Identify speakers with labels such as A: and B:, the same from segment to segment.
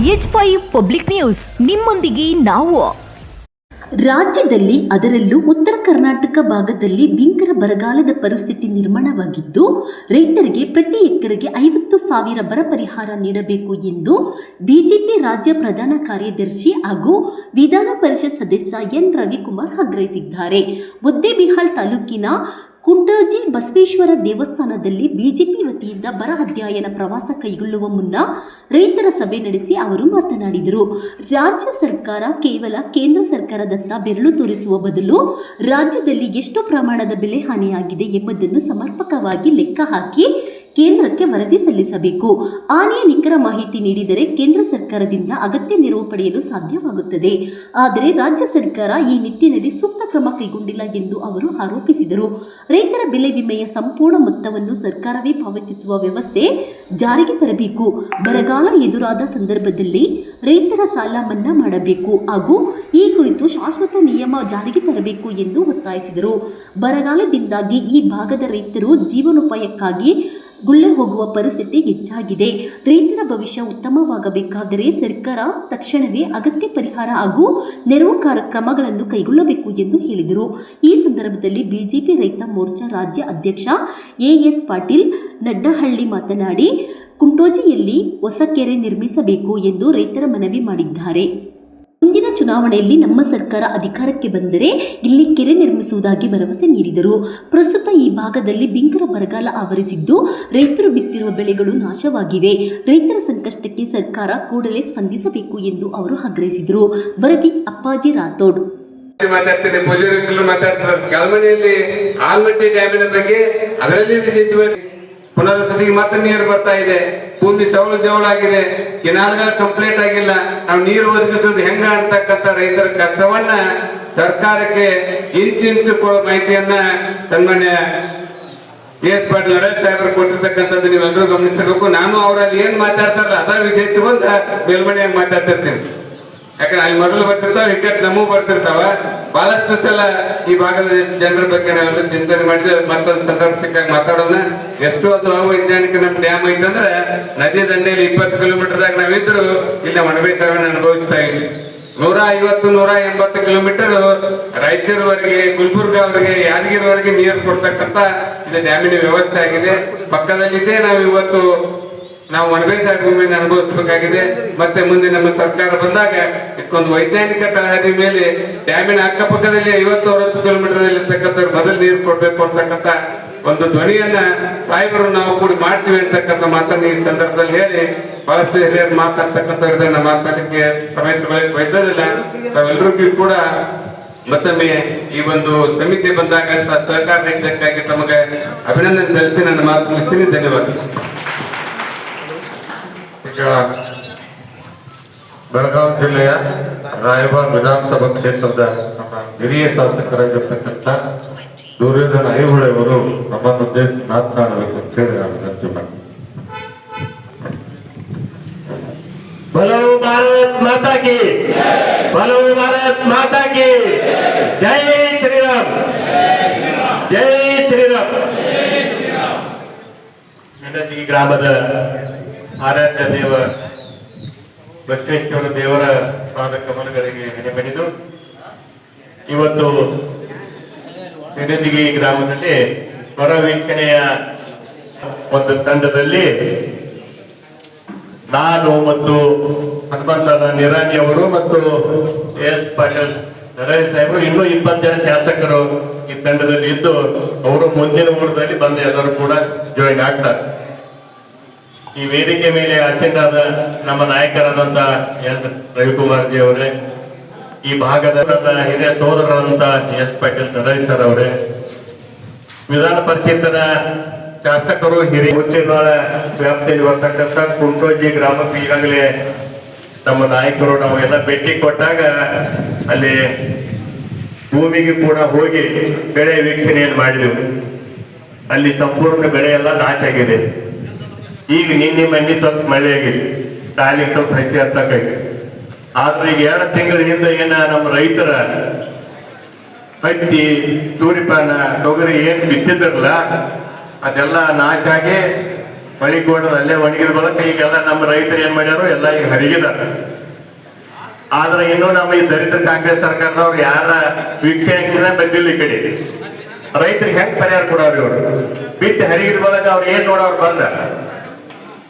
A: H5 public news ನಿಮ್ಮೊಂದಿಗೆ ನಾವು.
B: ರಾಜ್ಯದಲ್ಲಿ ಅದರಲ್ಲೂ ಉತ್ತರ ಕರ್ನಾಟಕ ಭಾಗದಲ್ಲಿ ಭೀಕರ ಬರಗಾಲದ ಪರಿಸ್ಥಿತಿ ನಿರ್ಮಾಣವಾಗಿದ್ದು, ರೈತರಿಗೆ ಪ್ರತಿ ಎಕರೆಗೆ 50,000 ಬರ ಪರಿಹಾರ ನೀಡಬೇಕು ಎಂದು ಬಿಜೆಪಿ ರಾಜ್ಯ ಪ್ರಧಾನ ಕಾರ್ಯದರ್ಶಿ ಹಾಗೂ ವಿಧಾನ ಪರಿಷತ್ ಸದಸ್ಯ ಎನ್ ರವಿಕುಮಾರ್ ಆಗ್ರಹಿಸಿದ್ದಾರೆ. ಮುದ್ದೇಬಿಹಾಳ್ ತಾಲೂಕಿನ ಕುಂಟೋಜಿ ಬಸವೇಶ್ವರ ದೇವಸ್ಥಾನದಲ್ಲಿ ಬಿಜೆಪಿ ವತಿಯಿಂದ ಬರ ಅಧ್ಯಯನ ಪ್ರವಾಸ ಕೈಗೊಳ್ಳುವ ಮುನ್ನ ರೈತರ ಸಭೆ ನಡೆಸಿ ಅವರು ಮಾತನಾಡಿದರು. ರಾಜ್ಯ ಸರ್ಕಾರ ಕೇವಲ ಕೇಂದ್ರ ಸರ್ಕಾರದತ್ತ ಬೆರಳು ತೋರಿಸುವ ಬದಲು ರಾಜ್ಯದಲ್ಲಿ ಎಷ್ಟು ಪ್ರಮಾಣದ ಬೆಳೆ ಹಾನಿಯಾಗಿದೆ ಎಂಬುದನ್ನು ಸಮರ್ಪಕವಾಗಿ ಲೆಕ್ಕ ಹಾಕಿ ಕೇಂದ್ರಕ್ಕೆ ವರದಿ ಸಲ್ಲಿಸಬೇಕು. ಹಾನಿಯ ನಿಖರ ಮಾಹಿತಿ ನೀಡಿದರೆ ಕೇಂದ್ರ ಸರ್ಕಾರದಿಂದ ಅಗತ್ಯ ನೆರವು ಪಡೆಯಲು ಸಾಧ್ಯವಾಗುತ್ತದೆ. ಆದರೆ ರಾಜ್ಯ ಸರ್ಕಾರ ಈ ನಿಟ್ಟಿನಲ್ಲಿ ಸೂಕ್ತ ಕ್ರಮ ಕೈಗೊಂಡಿಲ್ಲ ಎಂದು ಅವರು ಆರೋಪಿಸಿದರು. ರೈತರ ಬೆಳೆ ವಿಮೆಯ ಸಂಪೂರ್ಣ ಮೊತ್ತವನ್ನು ಸರ್ಕಾರವೇ ಪಾವತಿಸುವ ವ್ಯವಸ್ಥೆ ಜಾರಿಗೆ ತರಬೇಕು. ಬರಗಾಲ ಎದುರಾದ ಸಂದರ್ಭದಲ್ಲಿ ರೈತರ ಸಾಲ ಮನ್ನಾ ಮಾಡಬೇಕು ಹಾಗೂ ಈ ಕುರಿತು ಶಾಶ್ವತ ನಿಯಮ ಜಾರಿಗೆ ತರಬೇಕು ಎಂದು ಒತ್ತಾಯಿಸಿದರು. ಬರಗಾಲದಿಂದಾಗಿ ಈ ಭಾಗದ ರೈತರು ಜೀವನೋಪಾಯಕ್ಕಾಗಿ ಗುಳೆ ಹೋಗುವ ಪರಿಸ್ಥಿತಿ ಹೆಚ್ಚಾಗಿದೆ. ರೈತರ ಭವಿಷ್ಯ ಉತ್ತಮವಾಗಬೇಕಾದರೆ ಸರ್ಕಾರ ತಕ್ಷಣವೇ ಅಗತ್ಯ ಪರಿಹಾರ ಹಾಗೂ ನೆರವು ಕ್ರಮಗಳನ್ನು ಕೈಗೊಳ್ಳಬೇಕು ಎಂದು ಹೇಳಿದರು. ಈ ಸಂದರ್ಭದಲ್ಲಿ ಬಿಜೆಪಿ ರೈತ ಮೋರ್ಚಾ ರಾಜ್ಯ ಅಧ್ಯಕ್ಷ ಎಎಸ್ ಪಾಟೀಲ್ ನಡ್ಡಹಳ್ಳಿ ಮಾತನಾಡಿ, ಕುಂಟೋಜಿಯಲ್ಲಿ ಹೊಸ ಕೆರೆ ನಿರ್ಮಿಸಬೇಕು ಎಂದು ರೈತರ ಮನವಿ ಮಾಡಿದ್ದಾರೆ. ಮುಂದಿನ ಚುನಾವಣೆಯಲ್ಲಿ ನಮ್ಮ ಸರ್ಕಾರ ಅಧಿಕಾರಕ್ಕೆ ಬಂದರೆ ಇಲ್ಲಿ ಕೆರೆ ನಿರ್ಮಿಸುವುದಾಗಿ ಭರವಸೆ ನೀಡಿದರು. ಪ್ರಸ್ತುತ ಈ ಭಾಗದಲ್ಲಿ ಭೀಕರ ಬರಗಾಲ ಆವರಿಸಿದ್ದು, ರೈತರು ಬಿತ್ತಿರುವ ಬೆಳೆಗಳು ನಾಶವಾಗಿವೆ. ರೈತರ ಸಂಕಷ್ಟಕ್ಕೆ ಸರ್ಕಾರ ಕೂಡಲೇ ಸ್ಪಂದಿಸಬೇಕು ಎಂದು ಅವರು ಆಗ್ರಹಿಸಿದರು. ವರದಿ ಅಪ್ಪಾಜಿ ರಾಥೋಡ್.
C: ಮಾತಾಡ್ತೇನೆ, ಪೂಜಾರಿಗಳು ಮಾತಾಡ್ತಾರೆ. ಕೆಳಮನೆಯಲ್ಲಿ ಆಲ್ಮಟ್ಟಿ ಡ್ಯಾಮಿನ ಬಗ್ಗೆ ಅದರಲ್ಲಿ ವಿಶೇಷವಾಗಿ ಪುನರ್ವಸತಿಗೆ ಮತ್ತೆ ನೀರು ಬರ್ತಾ ಇದೆ. ಭೂಮಿ ಜವಳಾಗಿದೆ. ಕೆನಾಲ್ಗಳ ಕಂಪ್ಲೀಟ್ ಆಗಿಲ್ಲ. ನಾವು ನೀರು ಒದಗಿಸೋದು ಹೆಂಗ ಅಂತಕ್ಕಂಥ ರೈತರ ಕಷ್ಟವನ್ನ ಸರ್ಕಾರಕ್ಕೆ ಇಂಚಿಂಚು ಕೊಡೋ ಮಾಹಿತಿಯನ್ನ ಸನ್ಮಾನ್ಯ ಎಸ್ ಪಾಟೀಲ್ ನರೇಶ್ ಸಾಹೇಬರು ಕೊಟ್ಟಿರ್ತಕ್ಕಂಥದ್ದು ನೀವೆಲ್ಲರೂ ಗಮನಿಸಬೇಕು. ನಾನು ಅವರಲ್ಲಿ ಏನ್ ಮಾತಾಡ್ತಾರಲ್ಲ ಅದ ವಿಷಯ ತಗೊಂಡ ಮೇಲ್ಮನೆಯಾಗಿ ಮಾತಾಡ್ತಿರ್ತೀನಿ. ಯಾಕಂದ್ರೆ ಅಲ್ಲಿ ಮೊದಲು ಬರ್ತಿರ್ತಾವ, ಹಿಕ್ಕಟ್ಟು ನಮಗೂ ಬರ್ತಿರ್ತಾವ. ಬಹಳಷ್ಟು ಸಲ ಈ ಭಾಗದ ಜನರ ಬಗ್ಗೆ ನಾವೆಲ್ಲ ಚಿಂತನೆ ಮಾಡಿದ್ರೆ ಮತ್ತೊಂದು ಸಂದರ್ಭ ಸಿಕ್ಕಾಗ ಮಾತಾಡೋಣ. ಎಷ್ಟು ಅದು ಅವೈಜ್ಞಾನಿಕ ನಮ್ ಡ್ಯಾಮ್ ಐತಂದ್ರೆ ನದಿ ದಂಡೆಯಲ್ಲಿ 20 ಕಿಲೋಮೀಟರ್ದಾಗ ನಾವಿದ್ರು ಇಲ್ಲಿ ಒಣಬೇಸಾಯವನ್ನು ಅನುಭವಿಸ್ತಾ ಇದ್ವಿ. 150-180 ಕಿಲೋಮೀಟರ್ ರಾಯಚೂರುವರೆಗೆ, ಗುಲ್ಬರ್ಗಾವರೆಗೆ, ಯಾದಗಿರಿವರೆಗೆ ನೀರು ಕೊಡ್ತಕ್ಕಂಥ ಇದು ಡ್ಯಾಮಿನ ವ್ಯವಸ್ಥೆ ಆಗಿದೆ. ಪಕ್ಕದಲ್ಲಿದೆ. ನಾವು ಒಣಬೇಸಾಯ ಭೂಮಿಯನ್ನು ಅನುಭವಿಸಬೇಕಾಗಿದೆ. ಮತ್ತೆ ಮುಂದೆ ನಮ್ಮ ಸರ್ಕಾರ ಬಂದಾಗ ಇದಕ್ಕೊಂದು ವೈಜ್ಞಾನಿಕ ತಳಹದಿ ಮೇಲೆ ಡ್ಯಾಮಿನ ಅಕ್ಕಪಕ್ಕದಲ್ಲಿ 50-60 ಕಿಲೋಮೀಟರ್ ಇರ್ತಕ್ಕಂಥವ್ರು ಮೊದಲು ನೀರು ಕೊಡ್ಬೇಕು ಅಂತಕ್ಕಂಥ ಒಂದು ಧ್ವನಿಯನ್ನ ಸಾಹೇಬರು ನಾವು ಕೂಡಿ ಮಾಡ್ತೀವಿ ಅಂತಕ್ಕಂಥ ಮಾತನ್ನು ಈ ಸಂದರ್ಭದಲ್ಲಿ ಹೇಳಿ, ಬಹಳಷ್ಟು ಹಿರಿಯರು ಮಾತಾಡ್ತಕ್ಕಂಥವ್ರು ಇದನ್ನ ಮಾತಾಡಲಿಕ್ಕೆ ಸಮಯ ಬಯಸೋದಿಲ್ಲ. ತಾವೆಲ್ಲರಿಗೂ ಕೂಡ ಮತ್ತೊಮ್ಮೆ ಈ ಒಂದು ಸಮಿತಿ ಬಂದಾಗ ಸಹಕಾರ ನೀಡಿದ್ದಕ್ಕಾಗಿ ತಮಗೆ ಅಭಿನಂದನೆ ಸಲ್ಲಿಸಿ ನನ್ನ ಮಾತು ಮುಗಿಸ್ತೀನಿ. ಧನ್ಯವಾದ.
D: ಈಗ ಬೆಳಗಾವಿ ಜಿಲ್ಲೆಯ ರಾಯಬಾಗ್ ವಿಧಾನಸಭಾ ಕ್ಷೇತ್ರದ ನಮ್ಮ ಹಿರಿಯ ಶಾಸಕರಾಗಿರ್ತಕ್ಕಂಥ ಸೂರ್ಯಧನ ಐಹೊಳೆ ಅವರು ನಮ್ಮನ್ನು ಉದ್ದೇಶಿಸಿ ಮಾತನಾಡಬೇಕು ಅಂತ ಹೇಳಿ ನಾನು ವಿನಂತಿ ಮಾಡಿ.
E: बोलो भारत माता की, बोलो भारत माता की जय श्री राम, जय श्री राम. ಈ ಗ್ರಾಮದ ಆರಾಧ್ಯ ದೇವ ಬಸವೇಶ್ವರ ದೇವರ ಪಾದ ಕಮಲಗಳಿಗೆ ನೆನೆಬೆನೆದು ಇವತ್ತು ನಿಡದಿಗಿ ಗ್ರಾಮದಲ್ಲಿ ಹೊರ ವೀಕ್ಷಣೆಯ ಒಂದು ತಂಡದಲ್ಲಿ ನಾನು ಮತ್ತು ಹನುಮಂತ ನಿರಾಣಿ ಅವರು ಮತ್ತು ಎಸ್ ಪಾಟೀಲ್ ನರೇಶ್ ಸಾಹೇಬರು ಇನ್ನೂ 20 ಜನ ಶಾಸಕರು ಈ ತಂಡದಲ್ಲಿ ಇದ್ದು ಅವರು ಮುಂದಿನ ಊರದಲ್ಲಿ ಬಂದು ಎಲ್ಲರೂ ಕೂಡ ಜಾಯಿನ್ ಆಗ್ತಾರೆ. ಈ ವೇದಿಕೆ ಮೇಲೆ ಅಚೆಂಡಾದ ನಮ್ಮ ನಾಯಕರಾದಂತ ಎನ್ ರವಿಕುಮಾರ್ ಜಿ ಅವರೇ, ಈ ಭಾಗದ ಹಿರಿಯ ಸೋದರರಾದಂತ ಎಸ್ ಪಾಟೀಲ್ ನರೇಶ್ ಸರ್ ಅವರೇ, ವಿಧಾನ ಪರಿಷತ್ತಿನ ಶಾಸಕರು, ಹಿರಿಯ ಮುಚ್ಚಿನಾಳ ವ್ಯಾಪ್ತಿಯಲ್ಲಿ ಬರ್ತಕ್ಕಂಥ ಕುಂಟೋಜಿ ಗ್ರಾಮಕ್ಕೆ ಈಗಾಗಲೇ ನಮ್ಮ ನಾಯಕರು ನಾವು ಎಲ್ಲ ಭೇಟಿ ಕೊಟ್ಟಾಗ ಅಲ್ಲಿ ಭೂಮಿಗೆ ಕೂಡ ಹೋಗಿ ಬೆಳೆ ವೀಕ್ಷಣೆಯನ್ನು ಮಾಡಿದೆವು. ಅಲ್ಲಿ ಸಂಪೂರ್ಣ ಬೆಳೆ ಎಲ್ಲ ನಾಶ ಆಗಿದೆ. ಈಗ ನಿನ್ನೆ ಮಣ್ಣಿ ಸ್ವಲ್ಪ ಮಳೆ ಆಗಿದೆ, ಸಾಲಿ ಸ್ವಲ್ಪ ಹಸಿ ಹತ್ತಕ್ಕಾಗಿ. ಆದ್ರೆ ಈಗ 2 ತಿಂಗಳ ಹಿಂದೆ ಏನ ನಮ್ಮ ರೈತರ ಹತ್ತಿ, ಸೂರ್ಯಪಾನ, ತೊಗರಿ ಏನ್ ಬಿತ್ತಿದ್ರಲ್ಲ ಅದೆಲ್ಲ ನಾಶ ಆಗಿ ಮಳಿಗೋಡ್ರ ಅಲ್ಲೇ ಒಣಗಿದ ಬಳಕ ಈಗೆಲ್ಲ ನಮ್ಮ ರೈತರು ಏನ್ ಮಾಡ್ಯಾರು ಎಲ್ಲ ಈಗ ಹರಿಗಿದಾರ. ಆದ್ರೆ ಇನ್ನೂ ನಮ್ಮ ಈ ದರಿದ್ರ ಕಾಂಗ್ರೆಸ್ ಸರ್ಕಾರದವ್ರು ಯಾರ ವೀಕ್ಷಣೆ ಬಂದಿಲ್ಲ ಈ ಕಡೆ. ರೈತರಿಗೆ ಹೆಂಗ್ ಪರಿಹಾರ ಕೊಡವ್ರಿ ಇವ್ರು? ಬಿಟ್ಟು ಹರಿಗಿದ ಬಳಕ ಅವ್ರು ಏನ್ ನೋಡವ್ರು ಬಂದ.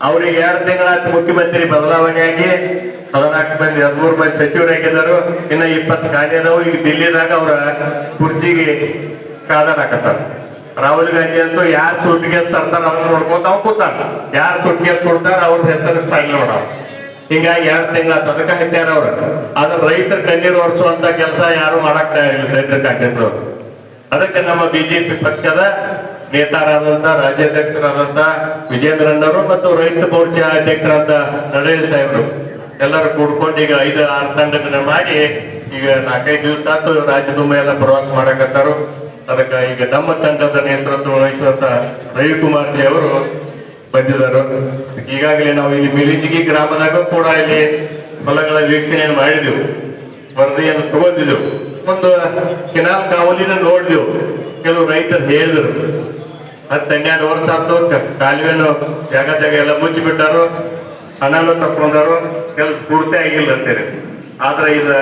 E: ಅವ್ರಿಗೆ 2 ತಿಂಗಳಾಯ್ತು ಮುಖ್ಯಮಂತ್ರಿ ಬದಲಾವಣೆಯಾಗಿ 14 ಮಂದಿ 13 ಮಂದಿ ಸಚಿವರಾಗಿದ್ದರು. ಇನ್ನ 20 ಖಾಲಿ ಅದಾವು. ಈಗ ದಿಲ್ಲಿದಾಗ ಅವ್ರ ಕುರ್ಚಿಗೆ ಕಾದಾಡಕತ್ತಾರ. ರಾಹುಲ್ ಗಾಂಧಿ ಅಂತೂ ಯಾರು ಸೂಟ್ ಕೇಸ್ ತರ್ತಾರ ಅದನ್ನ ನೋಡ್ಕೊತ ಅವ್ ಕೂತಾರ. ಯಾರು ಸೂಟ್ ಕೇಸ್ ಕೊಡ್ತಾರ ಅವ್ರ ಹೆಸರು ಫೈಲ್ ನೋಡ. ಹಿಂಗಾಗಿ 2 ತಿಂಗಳಾಯ್ತು ಅದಕ್ಕೆ ಹತ್ಯಾರ ಅವ್ರ. ಆದ್ರೆ ರೈತರ ಕಣ್ಣೀರು ಒರೆಸುವಂತ ಕೆಲಸ ಯಾರು ಮಾಡಕ್ ತಯಾರಿಲ್ಲ ರೈತರ ಕಾಂಗ್ರೆಸ್. ಅದಕ್ಕೆ ನಮ್ಮ ಬಿಜೆಪಿ ಪಕ್ಷದ ನೇತಾರಾದಂತ ರಾಜ್ಯಾಧ್ಯಕ್ಷರಾದಂತ ವಿಜೇಂದ್ರಣ್ಣವರು ಮತ್ತು ರೈತ ಮೋರ್ಚಾ ಅಧ್ಯಕ್ಷರಾದ ನರೇಶ್ ಸಾಹೇಬರು ಎಲ್ಲರೂ ಕೂಡ್ಕೊಂಡು ಈಗ 5-6 ತಂಡಗಳನ್ನ ಮಾಡಿ ಈಗ 4-5 ದಿವಸ ಆಯ್ತು ರಾಜ್ಯ ತುಂಬ ಎಲ್ಲ ಪ್ರವಾಸ ಮಾಡಕತ್ತಾರು. ಅದಕ್ಕೆ ಈಗ ನಮ್ಮ ತಂಡದ ನೇತೃತ್ವ ವಹಿಸುವಂತ ರವಿಕುಮಾರ್ ಜಿ ಅವರು ಬಂದಿದ್ದಾರೆ. ಈಗಾಗಲೇ ನಾವು ಇಲ್ಲಿ ಮಿಲಿಜಿಗಿ ಗ್ರಾಮದಾಗ ಕೂಡ ಇಲ್ಲಿ ಹೊಲಗಳ ವೀಕ್ಷಣೆ ಮಾಡಿದೆವು, ವರದಿಯನ್ನು ತಗೊಂಡಿದ್ದೆವು. ಒಂದು ಕೆನಾಲ್ ಕಾವಲಿನ ನೋಡಿದೆವು. ಕೆಲವು ರೈತರು ಹೇಳಿದರು 10-12 ವರ್ಷ ಆಯ್ತು ಕಾಲುವೆನು ಜಾಗ ಎಲ್ಲ ಮುಚ್ಚಿ ಬಿಟ್ಟಾರು, ಹಣನೂ ತಕೊಂಡಾರು, ಕೆಲಸ ಪೂರ್ತಿ ಆಗಿಲ್ಲ ಅಂತೇಳಿ. ಆದ್ರೆ ಇದು